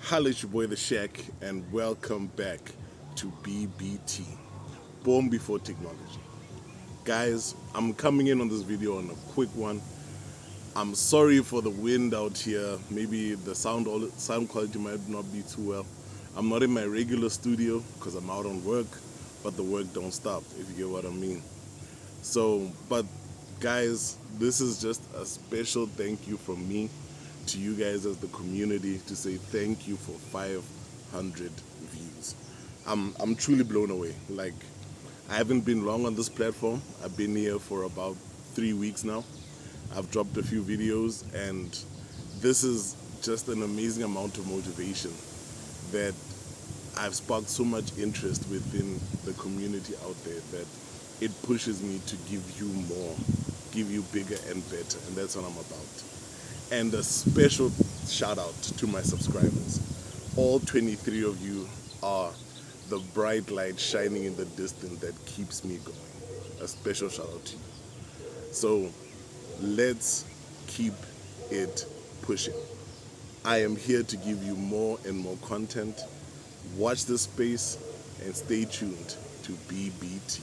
Hello, it's your boy The Shack, and welcome back to BBT, Born Before Technology. Guys, I'm coming in on this video on a quick one. I'm sorry for the wind out here. Maybe the sound quality might not be too well. I'm not in my regular studio because I'm out on work, but the work don't stop, if you get what I mean. But guys, this is just a special thank you from me to you guys as the community to say thank you for 500 views. I'm truly blown away. Like, I haven't been long on this platform. I've been here for about 3 weeks now. I've dropped a few videos, and this is just an amazing amount of motivation that I've sparked so much interest within the community out there that it pushes me to give you more, give you bigger and better, and that's what I'm about. And a special shout out to my subscribers. All 23 of you are the bright light shining in the distance that keeps me going. A special shout out to you. So let's keep it pushing. I am here to give you more and more content. Watch this space and stay tuned to BBT.